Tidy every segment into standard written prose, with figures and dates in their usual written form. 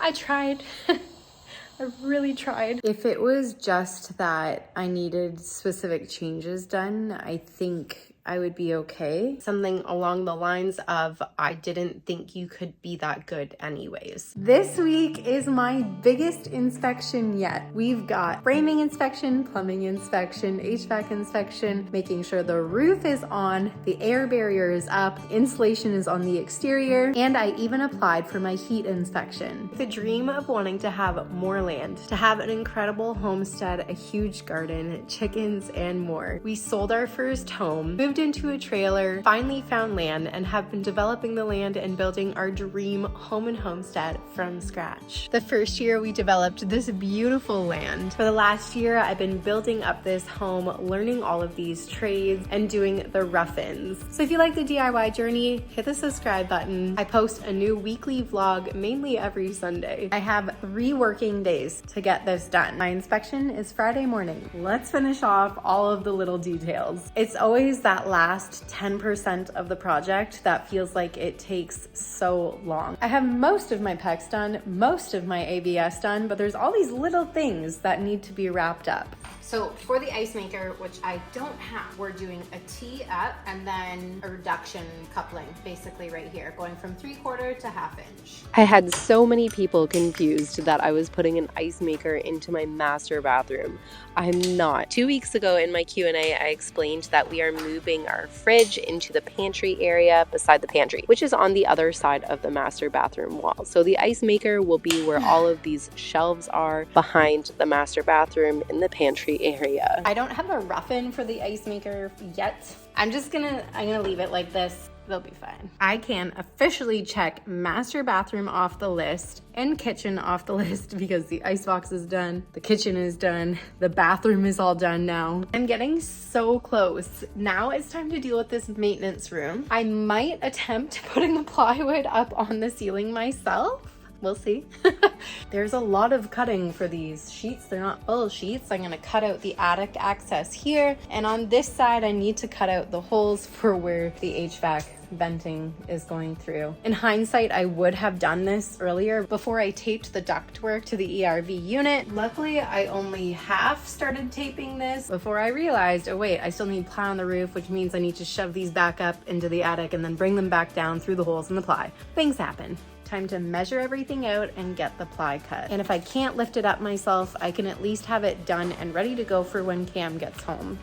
I tried. I really tried. If it was just that I needed specific changes done, I think I would be okay. Something along the lines of, I didn't think you could be that good anyways. This week is my biggest inspection yet. We've got framing inspection, plumbing inspection, HVAC inspection, making sure the roof is on, the air barrier is up, insulation is on the exterior, and I even applied for my heat inspection. The dream of wanting to have more land, to have an incredible homestead, a huge garden, chickens, and more. We sold our first home, moved into a trailer, finally found land, and have been developing the land and building our dream home and homestead from scratch. The first year we developed this beautiful land. For the last year, I've been building up this home, learning all of these trades, and doing the rough-ins. So if you like the DIY journey, hit the subscribe button. I post a new weekly vlog mainly every Sunday. I have 3 working days to get this done. My inspection is Friday morning. Let's finish off all of the little details. It's always that last 10% of the project that feels like it takes so long. I have most of my PEX done, most of my ABS done, but there's all these little things that need to be wrapped up. So for the ice maker, which I don't have, we're doing a tee up and then a reduction coupling, basically right here, going from 3/4 to 1/2 inch. I had so many people confused that I was putting an ice maker into my master bathroom. I'm not. 2 weeks ago in my Q&A, I explained that we are moving our fridge into the pantry area beside the pantry, which is on the other side of the master bathroom wall. So the ice maker will be where all of these shelves are, behind the master bathroom in the pantry area. I don't have a rough-in for the ice maker yet. I'm gonna leave it like this. They'll be fine. I can officially check master bathroom off the list and kitchen off the list because the icebox is done, the kitchen is done, the bathroom is all done now. I'm getting so close. Now it's time to deal with this maintenance room. I might attempt putting the plywood up on the ceiling myself. We'll see. There's a lot of cutting for these sheets. They're not full sheets. I'm gonna cut out the attic access here. And on this side, I need to cut out the holes for where the HVAC venting is going through. In hindsight, I would have done this earlier before I taped the ductwork to the ERV unit. Luckily, I only half started taping this before I realized, oh wait, I still need ply on the roof, which means I need to shove these back up into the attic and then bring them back down through the holes in the ply. Things happen. Time to measure everything out and get the ply cut. And if I can't lift it up myself, I can at least have it done and ready to go for when Cam gets home.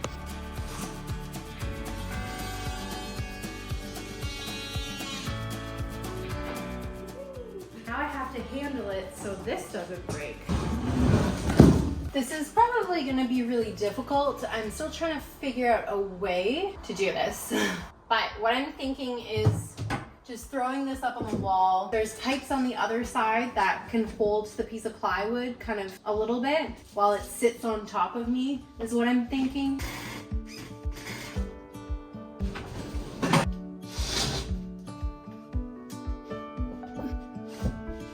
Now I have to handle it so this doesn't break. This is probably gonna be really difficult. I'm still trying to figure out a way to do this. But what I'm thinking is just throwing this up on the wall. There's pipes on the other side that can hold the piece of plywood kind of a little bit while it sits on top of me, is what I'm thinking.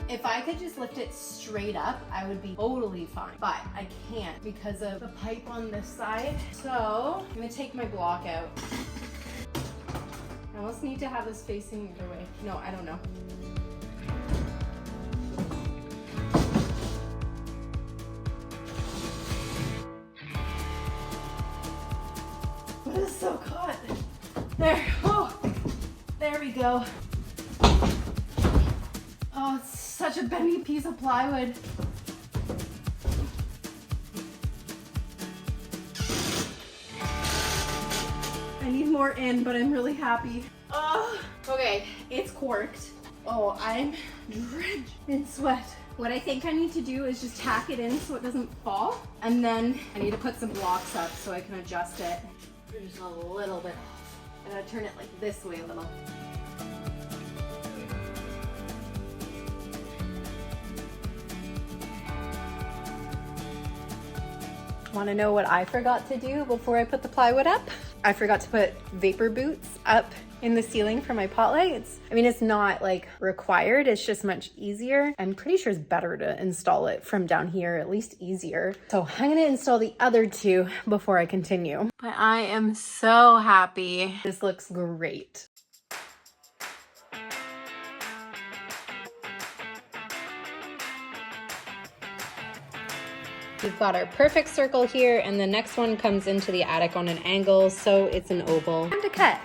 If I could just lift it straight up, I would be totally fine, but I can't because of the pipe on this side. So I'm gonna take my block out. I almost need to have this facing the other way. No, I don't know. This is so caught. There, oh, there we go. Oh, it's such a bendy piece of plywood. I need more in, but I'm really happy. Oh, okay, it's corked. Oh, I'm drenched in sweat. What I think I need to do is just tack it in so it doesn't fall. And then I need to put some blocks up so I can adjust it. Just a little bit off. I'm gonna turn it like this way a little. Want to know what I forgot to do before I put the plywood up? I forgot to put vapor boots up in the ceiling for my pot lights. I mean, it's not like required, it's just much easier. I'm pretty sure it's better to install it from down here, at least easier. So I'm gonna install the other 2 before I continue. But I am so happy. This looks great. We've got our perfect circle here, and the next one comes into the attic on an angle, so it's an oval. Time to cut.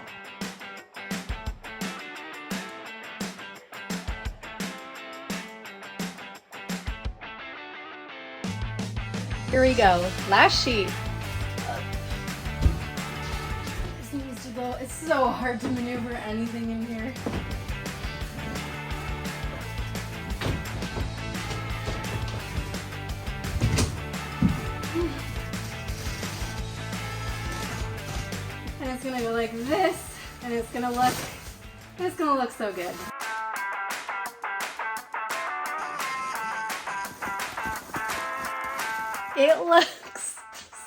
Here we go, last sheet. This needs to go. It's so hard to maneuver anything in here. And it's gonna go like this, and it's gonna look so good. It looks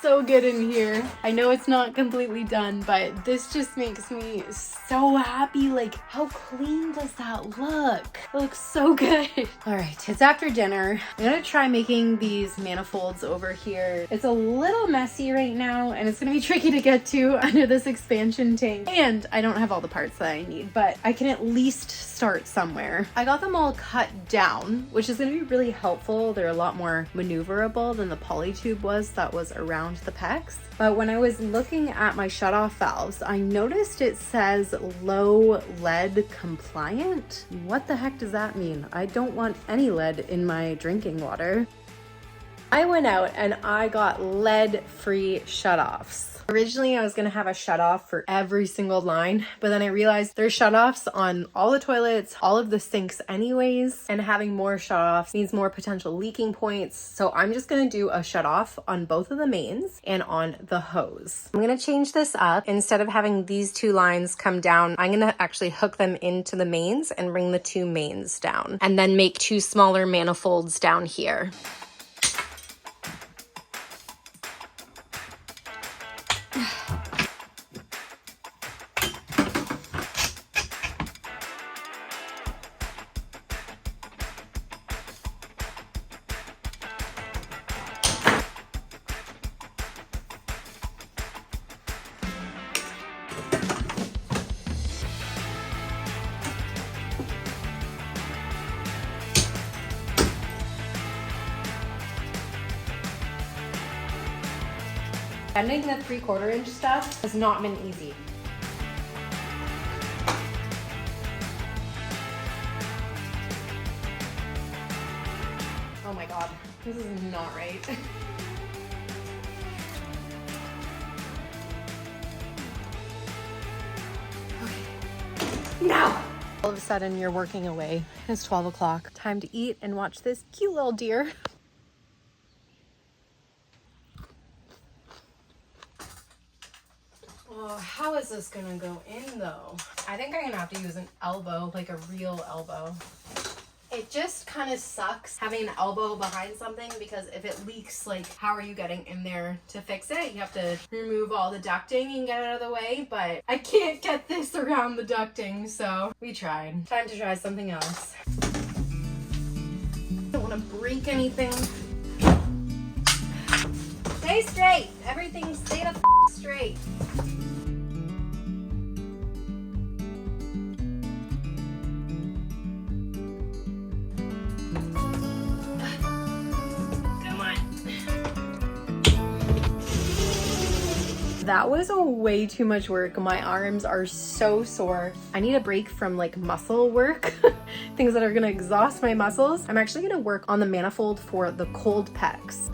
so good in here. I know it's not completely done, but this just makes me so happy. Like, how clean does that look? It looks so good. All right, it's after dinner. I'm gonna try making these manifolds over here. It's a little messy right now, and it's gonna be tricky to get to under this expansion tank. And I don't have all the parts that I need, but I can at least start somewhere. I got them all cut down, which is gonna be really helpful. They're a lot more maneuverable than the poly tube was that was around the pecs. But when I was looking at my shutoff valves, I noticed it says low lead compliant. What the heck does that mean? I don't want any lead in my drinking water. I went out and I got lead-free shutoffs. Originally, I was gonna have a shutoff for every single line, but then I realized there's shutoffs on all the toilets, all of the sinks anyways, and having more shutoffs means more potential leaking points. So I'm just gonna do a shutoff on both of the mains and on the hose. I'm gonna change this up. Instead of having these two lines come down, I'm gonna actually hook them into the mains and bring the two mains down, and then make two smaller manifolds down here. Bending the 3/4 inch stuff has not been easy. Oh my God, this is not right. Okay, now! All of a sudden you're working away. It's 12 o'clock. Time to eat and watch this cute little deer. Oh, how is this gonna go in though? I think I'm gonna have to use an elbow, like a real elbow. It just kind of sucks having an elbow behind something, because if it leaks, like, how are you getting in there to fix it? You have to remove all the ducting and get it out of the way, but I can't get this around the ducting, so we tried. Time to try something else. Don't want to break anything. Stay straight. Everything stay the straight. That was a way too much work. My arms are so sore. I need a break from like muscle work, things that are gonna exhaust my muscles. I'm actually gonna work on the manifold for the cold pecs.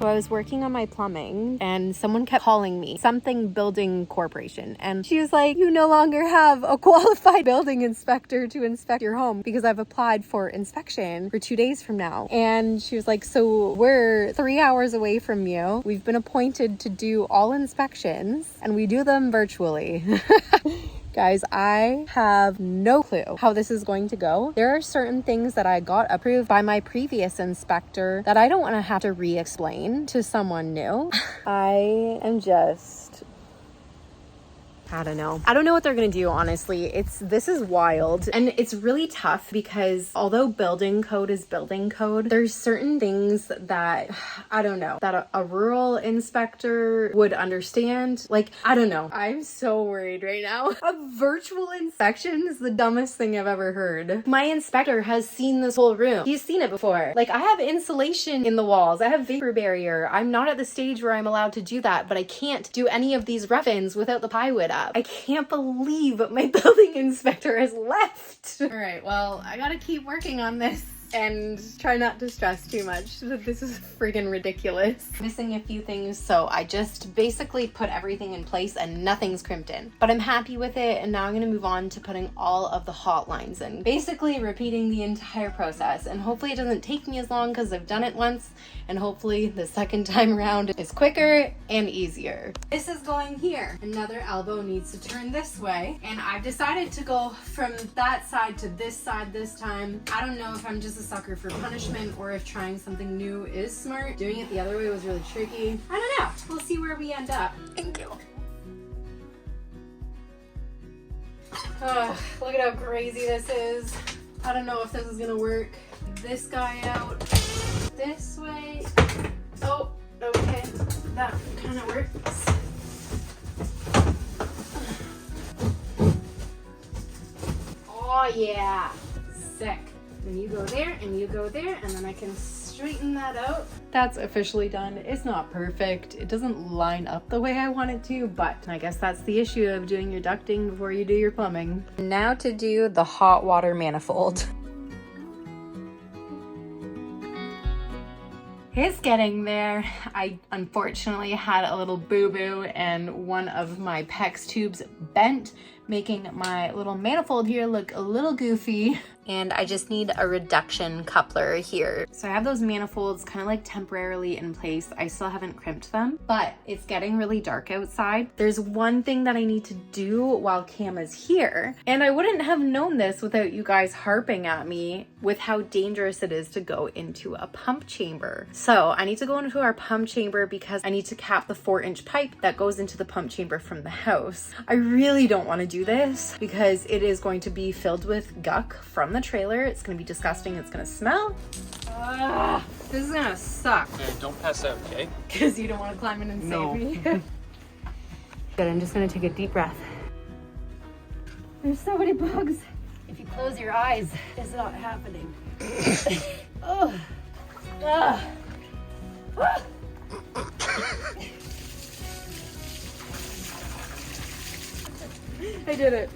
So I was working on my plumbing and someone kept calling me, something building corporation. And she was like, you no longer have a qualified building inspector to inspect your home because I've applied for inspection for 2 days from now. And she was like, so we're 3 hours away from you. We've been appointed to do all inspections and we do them virtually. Guys, I have no clue how this is going to go. There are certain things that I got approved by my previous inspector that I don't want to have to re-explain to someone new. I am just I don't know. I don't know what they're gonna do, honestly. This is wild. And it's really tough because although building code is building code, there's certain things that, I don't know, that a rural inspector would understand. Like, I don't know. I'm so worried right now. A virtual inspection is the dumbest thing I've ever heard. My inspector has seen this whole room. He's seen it before. Like, I have insulation in the walls. I have vapor barrier. I'm not at the stage where I'm allowed to do that, but I can't do any of these rough-ins without the plywood up. I can't believe my building inspector has left. All right, well, I gotta keep working on this and try not to stress too much. This is freaking ridiculous. Missing a few things, so I just basically put everything in place and nothing's crimped in. But I'm happy with it, and now I'm gonna move on to putting all of the hot lines in. Basically repeating the entire process, and hopefully it doesn't take me as long because I've done it once, and hopefully the second time around is quicker and easier. This is going here. Another elbow needs to turn this way, and I've decided to go from that side to this side this time. I don't know if I'm just a sucker for punishment or if trying something new is smart. Doing it the other way was really tricky. I don't know. We'll see where we end up. Thank you. Oh, look at how crazy this is. I don't know if this is gonna work. This guy out this way. Oh, okay. That kind of works. Oh yeah, sick. And you go there and you go there, and then I can straighten that out. That's officially done. It's not perfect. It doesn't line up the way I want it to, but I guess that's the issue of doing your ducting before you do your plumbing. Now to do the hot water manifold. It's getting there. I unfortunately had a little boo-boo and one of my PEX tubes bent, making my little manifold here look a little goofy. And I just need a reduction coupler here. So I have those manifolds kind of like temporarily in place. I still haven't crimped them, but it's getting really dark outside. There's one thing that I need to do while Cam is here. And I wouldn't have known this without you guys harping at me with how dangerous it is to go into a pump chamber. So I need to go into our pump chamber because I need to cap the 4-inch pipe that goes into the pump chamber from the house. I really don't want to do this because it is going to be filled with guck from the trailer. It's gonna be disgusting. It's gonna smell. This is gonna suck. Hey, don't pass out, okay? Because you don't want to climb in and save me. Good, I'm just gonna take a deep breath. There's so many bugs. If you close your eyes, it's not happening. Oh. Ah. Ah. I did it.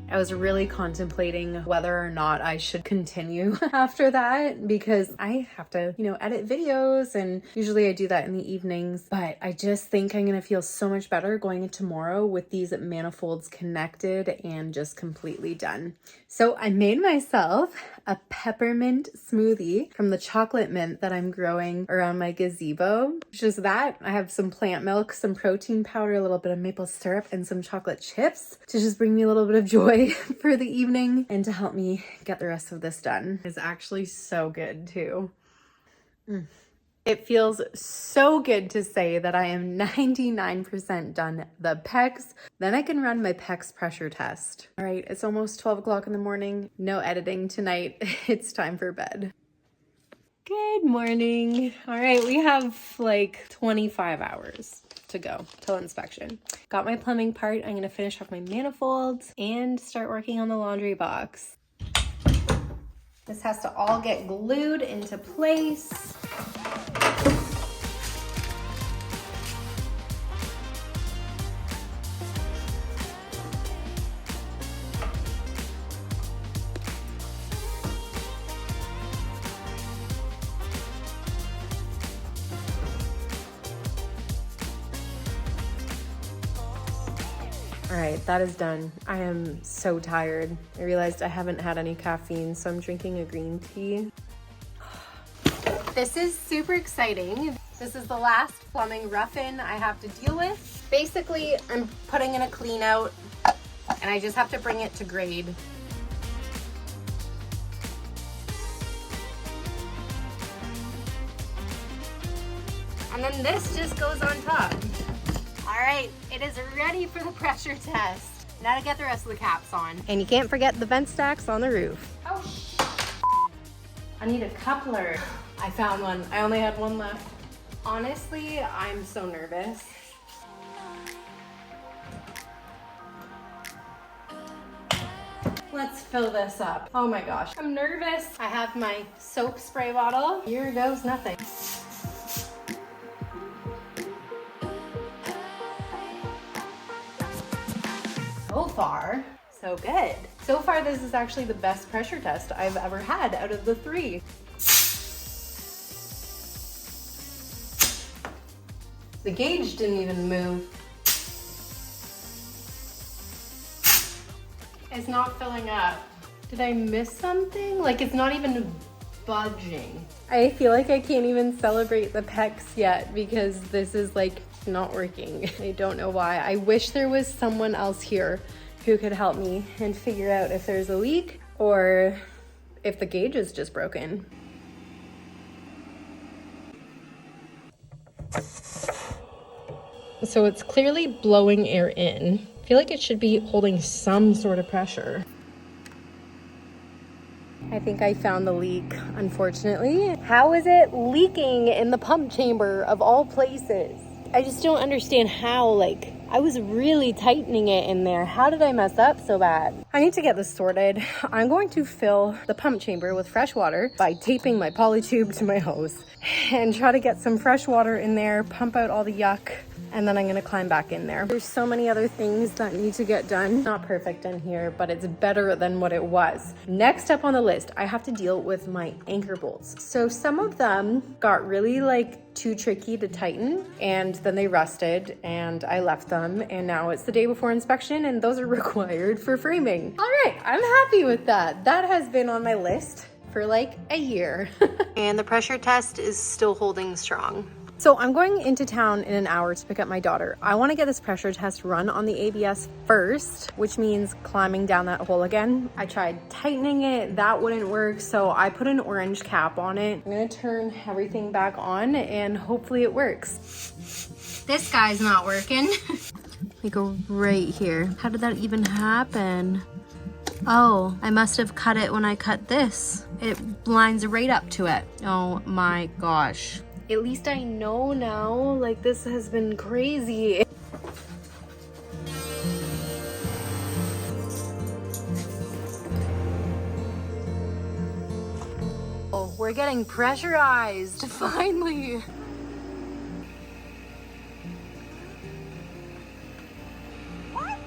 I was really contemplating whether or not I should continue after that because I have to, edit videos, and usually I do that in the evenings, but I just think I'm gonna feel so much better going into tomorrow with these manifolds connected and just completely done. So I made myself a peppermint smoothie from the chocolate mint that I'm growing around my gazebo. Just that. I have some plant milk, some protein powder, a little bit of maple syrup, and some chocolate chips to just bring me a little bit of joy for the evening and to help me get the rest of this done. It's actually so good too. It feels so good to say that I am 99% done the PEX. Then I can run my PEX pressure test. All right, it's almost 12 o'clock in the morning. No editing tonight. It's time for bed. Good morning. All right, we have like 25 hours to go till inspection. Got my plumbing part. I'm gonna finish off my manifolds and start working on the laundry box. This has to all get glued into place. All right, that is done. I am so tired. I realized I haven't had any caffeine, so I'm drinking a green tea. This is super exciting. This is the last plumbing rough-in I have to deal with. Basically, I'm putting in a clean out, and I just have to bring it to grade. And then this just goes on top. All right, it is ready for the pressure test. Now to get the rest of the caps on. And you can't forget the vent stacks on the roof. Oh, I need a coupler. I found one. I only had one left. Honestly, I'm so nervous. Let's fill this up. Oh my gosh, I'm nervous. I have my soap spray bottle. Here goes nothing. So far, so good. So far, this is actually the best pressure test I've ever had out of the 3. The gauge didn't even move. It's not filling up. Did I miss something? Like, it's not even budging. I feel like I can't even celebrate the pecs yet because this is like not working. I don't know why. I wish there was someone else here who could help me and figure out if there's a leak or if the gauge is just broken. So it's clearly blowing air in. I feel like it should be holding some sort of pressure. I think I found the leak, unfortunately. How is it leaking in the pump chamber of all places? I just don't understand how. Like, I was really tightening it in there. How did I mess up so bad? I need to get this sorted. I'm going to fill the pump chamber with fresh water by taping my poly tube to my hose and try to get some fresh water in there, pump out all the yuck, and then I'm gonna climb back in there. There's so many other things that need to get done. Not perfect in here, but it's better than what it was. Next up on the list, I have to deal with my anchor bolts. So some of them got really too tricky to tighten, and then they rusted and I left them, and now it's the day before inspection and those are required for framing. All right, I'm happy with that. That has been on my list for a year. And the pressure test is still holding strong. So I'm going into town in an hour to pick up my daughter. I want to get this pressure test run on the ABS first, which means climbing down that hole again. I tried tightening it, that wouldn't work, so I put an orange cap on it. I'm gonna turn everything back on and hopefully it works. This guy's not working. We go right here. How did that even happen? Oh, I must have cut it when I cut this. It lines right up to it. Oh my gosh. At least I know now, this has been crazy. Oh, we're getting pressurized, finally. What?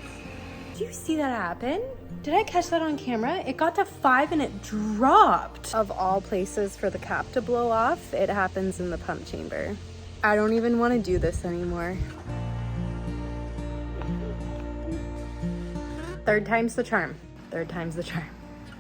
Did you see that happen? Did I catch that on camera? It got to 5 and it dropped. Of all places for the cap to blow off, it happens in the pump chamber. I don't even want to do this anymore. Third time's the charm. Third time's the charm.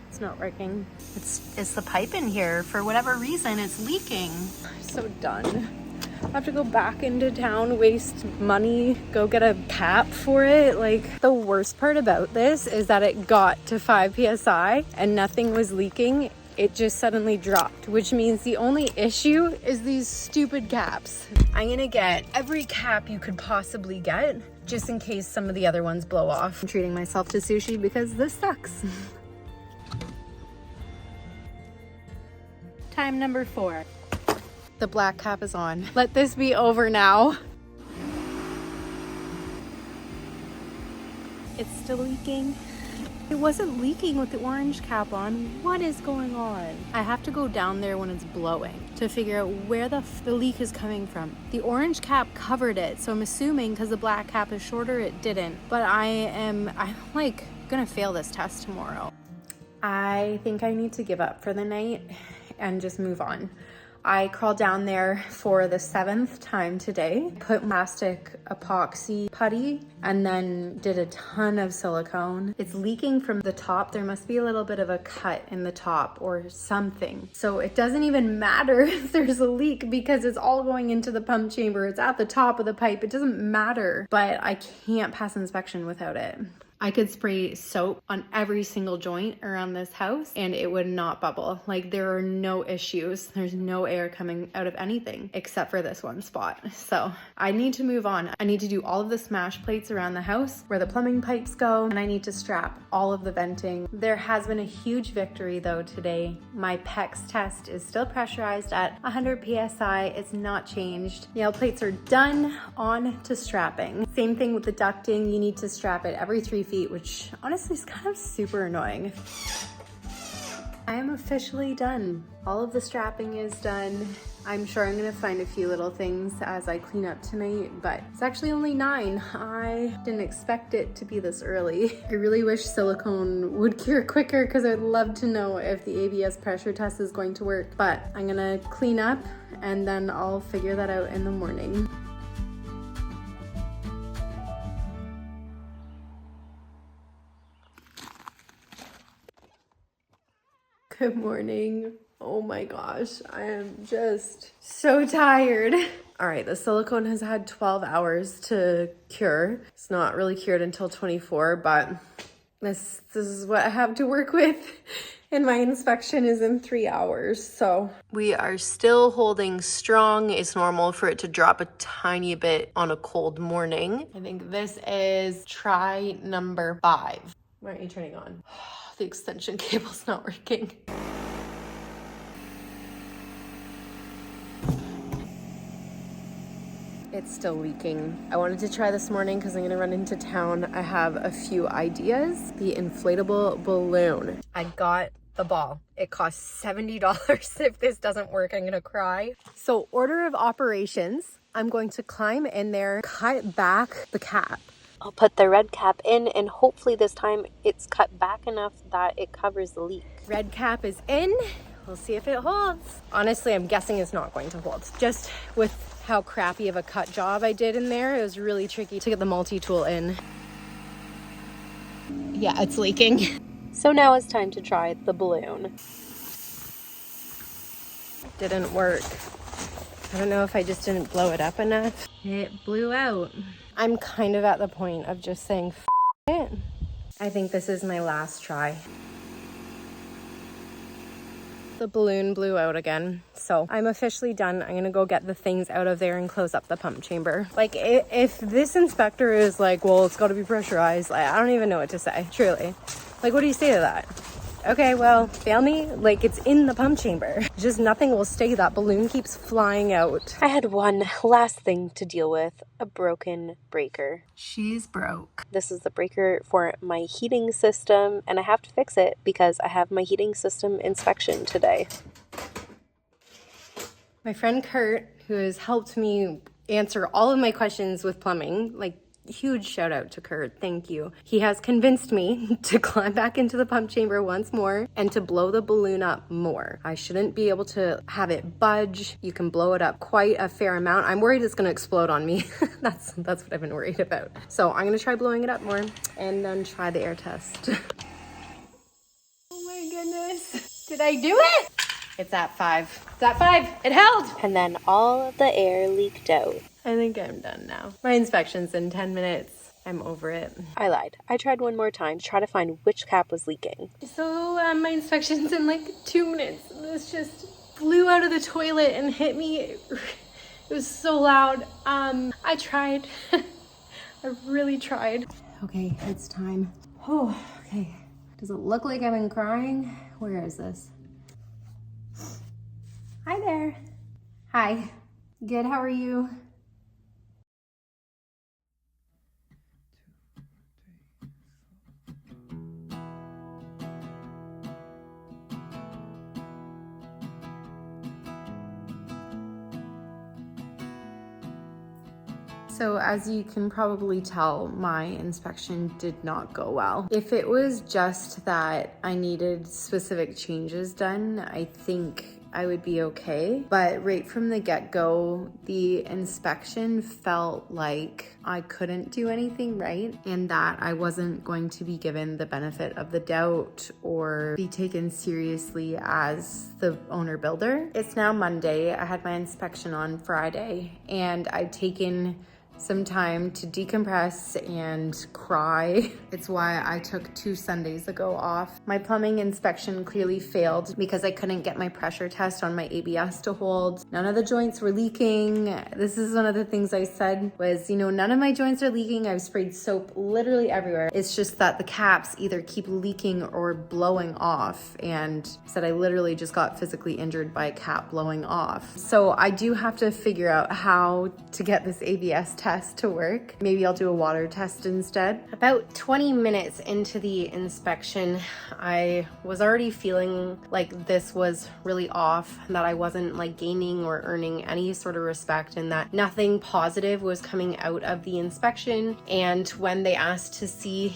It's not working. It's the pipe in here. For whatever reason, it's leaking. I'm so done. I have to go back into town, waste money, go get a cap for it. The worst part about this is that it got to 5 PSI and nothing was leaking. It just suddenly dropped, which means the only issue is these stupid caps. I'm gonna get every cap you could possibly get, just in case some of the other ones blow off. I'm treating myself to sushi because this sucks. Time number 4. The black cap is on. Let this be over now. It's still leaking. It wasn't leaking with the orange cap on. What is going on? I have to go down there when it's blowing to figure out where the leak is coming from. The orange cap covered it, so I'm assuming because the black cap is shorter, it didn't. But I'm gonna fail this test tomorrow. I think I need to give up for the night and just move on. I crawled down there for the 7th time today, put plastic epoxy putty, and then did a ton of silicone. It's leaking from the top. There must be a little bit of a cut in the top or something. So it doesn't even matter if there's a leak because it's all going into the pump chamber. It's at the top of the pipe. It doesn't matter, but I can't pass inspection without it. I could spray soap on every single joint around this house and it would not bubble. Like there are no issues. There's no air coming out of anything except for this one spot. So I need to move on. I need to do all of the smash plates around the house where the plumbing pipes go, and I need to strap all of the venting. There has been a huge victory though today. My PEX test is still pressurized at 100 PSI. It's not changed. Nail plates are done, on to strapping. Same thing with the ducting. You need to strap it every 3 feet, which honestly is kind of super annoying. I am officially done. All of the strapping is done. I'm sure I'm gonna find a few little things as I clean up tonight, but it's actually only 9. I didn't expect it to be this early. I really wish silicone would cure quicker because I'd love to know if the ABS pressure test is going to work, but I'm gonna clean up and then I'll figure that out in the morning. Good morning. Oh my gosh, I am just so tired. All right, the silicone has had 12 hours to cure. It's not really cured until 24, but this is what I have to work with. And my inspection is in 3 hours, so. We are still holding strong. It's normal for it to drop a tiny bit on a cold morning. I think this is try number 5. Why aren't you turning on? The extension cable's not working. It's still leaking. I wanted to try this morning because I'm gonna run into town. I have a few ideas. The inflatable balloon. I got the ball. It costs $70. If this doesn't work, I'm gonna cry. So order of operations, I'm going to climb in there, cut back the cap. I'll put the red cap in and hopefully this time it's cut back enough that it covers the leak. Red cap is in. We'll see if it holds. Honestly, I'm guessing it's not going to hold. Just with how crappy of a cut job I did in there, it was really tricky to get the multi-tool in. Yeah, it's leaking. So now it's time to try the balloon. Didn't work. I don't know if I just didn't blow it up enough. It blew out. I'm kind of at the point of just saying, F it. I think this is my last try. The balloon blew out again. So I'm officially done. I'm gonna go get the things out of there and close up the pump chamber. Like if this inspector is like, well, it's gotta be pressurized, I don't even know what to say, truly. Like, what do you say to that? Okay, well, fail me, like it's in the pump chamber. Just nothing will stay. That balloon keeps flying out. I had one last thing to deal with, a broken breaker. She's broke. This is the breaker for my heating system and I have to fix it because I have my heating system inspection today. My friend Kurt, who has helped me answer all of my questions with plumbing, like huge shout out to Kurt, thank you. He has convinced me to climb back into the pump chamber once more and to blow the balloon up more. I shouldn't be able to have it budge. You can blow it up quite a fair amount. I'm worried it's gonna explode on me. That's what I've been worried about. So I'm gonna try blowing it up more and then try the air test. Oh my goodness. Did I do it? It's at 5. It's at 5. It held. And then all of the air leaked out. I think I'm done now. My inspection's in 10 minutes. I'm over it. I lied. I tried one more time to try to find which cap was leaking. So my inspection's in like 2 minutes. This just flew out of the toilet and hit me. It was so loud. I tried. I really tried. Okay, it's time. Oh, okay. Does it look like I've been crying? Where is this? Hi there. Hi. Good, how are you? So as you can probably tell, my inspection did not go well. If it was just that I needed specific changes done, I think I would be okay. But right from the get-go, the inspection felt like I couldn't do anything right and that I wasn't going to be given the benefit of the doubt or be taken seriously as the owner builder. It's now Monday. I had my inspection on Friday and I've taken some time to decompress and cry. It's why I took 2 Sundays ago off. My plumbing inspection clearly failed because I couldn't get my pressure test on my ABS to hold. None of the joints were leaking. This is one of the things I said was, none of my joints are leaking. I've sprayed soap literally everywhere. It's just that the caps either keep leaking or blowing off, and said I literally just got physically injured by a cap blowing off. So I do have to figure out how to get this ABS test to work. Maybe I'll do a water test instead. About 20 minutes into the inspection, I was already feeling like this was really off, that I wasn't like gaining or earning any sort of respect, and that nothing positive was coming out of the inspection. And when they asked to see,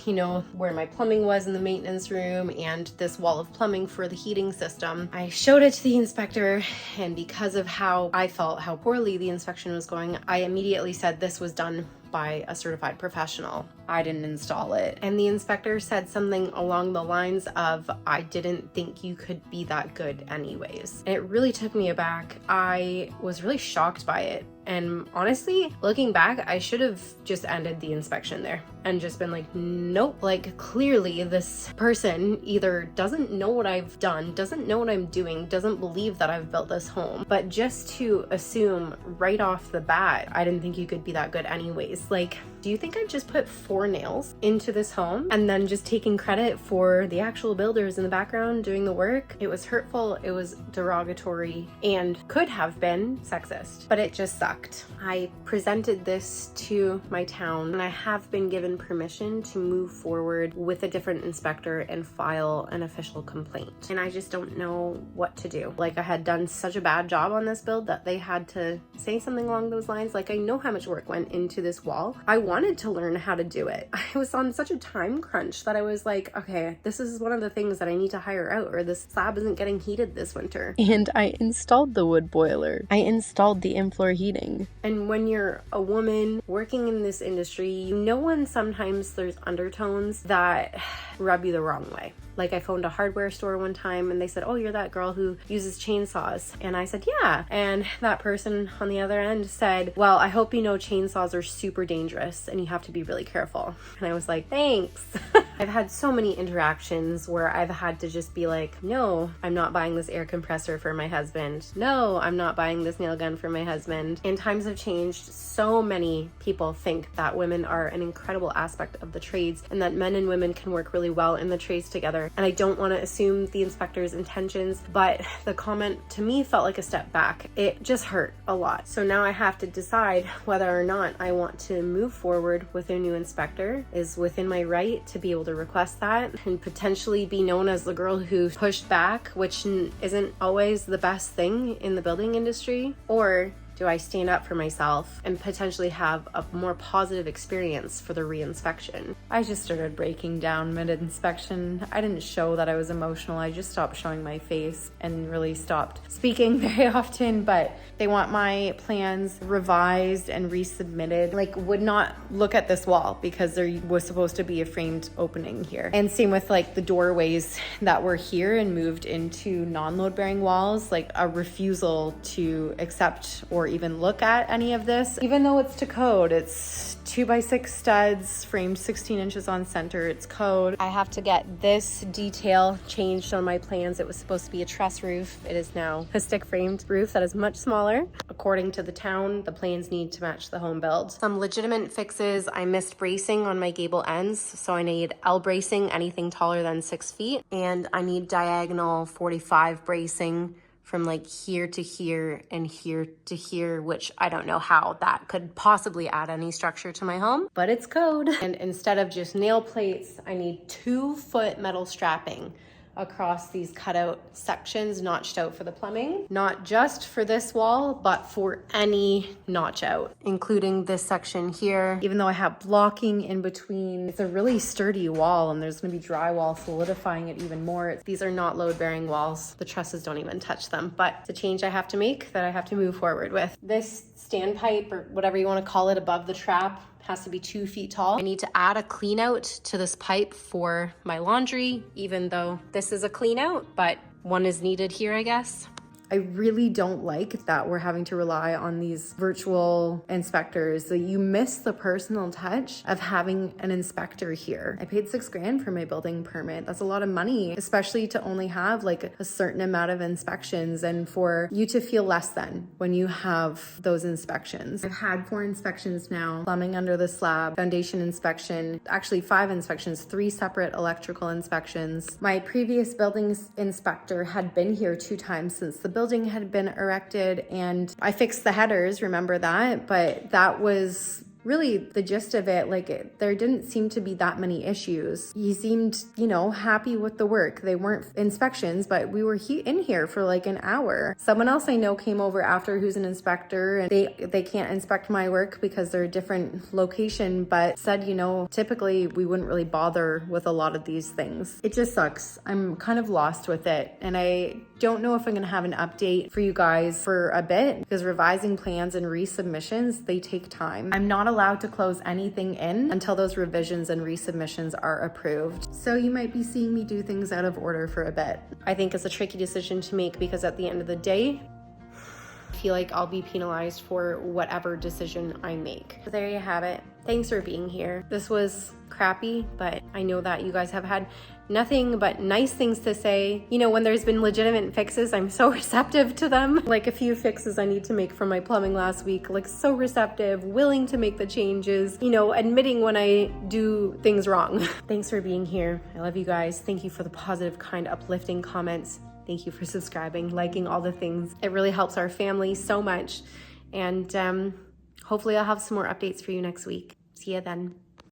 where my plumbing was in the maintenance room and this wall of plumbing for the heating system, I showed it to the inspector, and because of how I felt, how poorly the inspection was going, I immediately said this was done by a certified professional. I didn't install it. And the inspector said something along the lines of, I didn't think you could be that good anyways. And it really took me aback. I was really shocked by it. And honestly, looking back, I should have just ended the inspection there and just been like, nope. Like, clearly this person either doesn't know what I've done, doesn't know what I'm doing, doesn't believe that I've built this home. But just to assume right off the bat, I didn't think you could be that good anyways. Like, do you think I've just put 4 nails into this home and then just taking credit for the actual builders in the background doing the work? It was hurtful, it was derogatory, and could have been sexist, but it just sucked. I presented this to my town, and I have been given permission to move forward with a different inspector and file an official complaint. And I just don't know what to do. Like, I had done such a bad job on this build that they had to say something along those lines. Like, I know how much work went into this wall. I wanted to learn how to do it. I was on such a time crunch that I was like, okay, this is one of the things that I need to hire out, or this slab isn't getting heated this winter. And I installed the wood boiler. I installed the in-floor heating. And when you're a woman working in this industry, when sometimes there's undertones that rub you the wrong way. Like, I phoned a hardware store one time and they said, oh, you're that girl who uses chainsaws. And I said, yeah. And that person on the other end said, well, I hope you know chainsaws are super dangerous and you have to be really careful. And I was like, thanks. I've had so many interactions where I've had to just be like, no, I'm not buying this air compressor for my husband. No, I'm not buying this nail gun for my husband. And times have changed. So many people think that women are an incredible aspect of the trades and that men and women can work really well in the trades together. And I don't want to assume the inspector's intentions, but the comment to me felt like a step back. It just hurt a lot. So now I have to decide whether or not I want to move forward with a new inspector. Is within my right to be able to request that and potentially be known as the girl who pushed back, which isn't always the best thing in the building industry? Or do I stand up for myself and potentially have a more positive experience for the re-inspection? I just started breaking down mid-inspection. I didn't show that I was emotional. I just stopped showing my face and really stopped speaking very often, but they want my plans revised and resubmitted. Like, would not look at this wall because there was supposed to be a framed opening here. And same with like the doorways that were here and moved into non-load bearing walls, like a refusal to accept or even look at any of this. Even though it's to code, it's 2x6 studs, framed 16 inches on center, it's code. I have to get this detail changed on my plans. It was supposed to be a truss roof. It is now a stick framed roof that is much smaller. According to the town, the plans need to match the home build. Some legitimate fixes: I missed bracing on my gable ends, so I need L bracing, anything taller than 6 feet. And I need diagonal 45 bracing from like here to here and here to here, which I don't know how that could possibly add any structure to my home, but it's code. And instead of just nail plates, I need 2-foot metal strapping across these cutout sections notched out for the plumbing, not just for this wall, but for any notch out, including this section here. Even though I have blocking in between, it's a really sturdy wall and there's gonna be drywall solidifying it even more. These are not load bearing walls. The trusses don't even touch them, but it's a change I have to make that I have to move forward with. This standpipe, or whatever you wanna call it, above the trap has to be 2 feet tall. I need to add a clean out to this pipe for my laundry, even though this is a clean out, but one is needed here, I guess. I really don't like that we're having to rely on these virtual inspectors. That you miss the personal touch of having an inspector here. I paid $6,000 for my building permit. That's a lot of money, especially to only have like a certain amount of inspections and for you to feel less than when you have those inspections. I've had 4 inspections now: plumbing under the slab, foundation inspection, actually 5 inspections, 3 separate electrical inspections. My previous buildings inspector had been here 2 times since the building had been erected, and I fixed the headers, remember that? But that was really the gist of it. Like, there didn't seem to be that many issues. He seemed, happy with the work. They weren't inspections, but we were in here for like an hour. Someone else I know came over after who's an inspector, and they can't inspect my work because they're a different location, but said, typically we wouldn't really bother with a lot of these things. It just sucks. I'm kind of lost with it, and I don't know if I'm gonna have an update for you guys for a bit, because revising plans and resubmissions, they take time. I'm not allowed to close anything in until those revisions and resubmissions are approved. So you might be seeing me do things out of order for a bit. I think it's a tricky decision to make, because at the end of the day, I feel like I'll be penalized for whatever decision I make. So there you have it. Thanks for being here. This was crappy, but I know that you guys have had nothing but nice things to say. When there's been legitimate fixes, I'm so receptive to them. Like a few fixes I need to make for my plumbing last week, like so receptive, willing to make the changes, admitting when I do things wrong. Thanks for being here. I love you guys. Thank you for the positive, kind, uplifting comments. Thank you for subscribing, liking, all the things. It really helps our family so much. And hopefully I'll have some more updates for you next week. See ya then.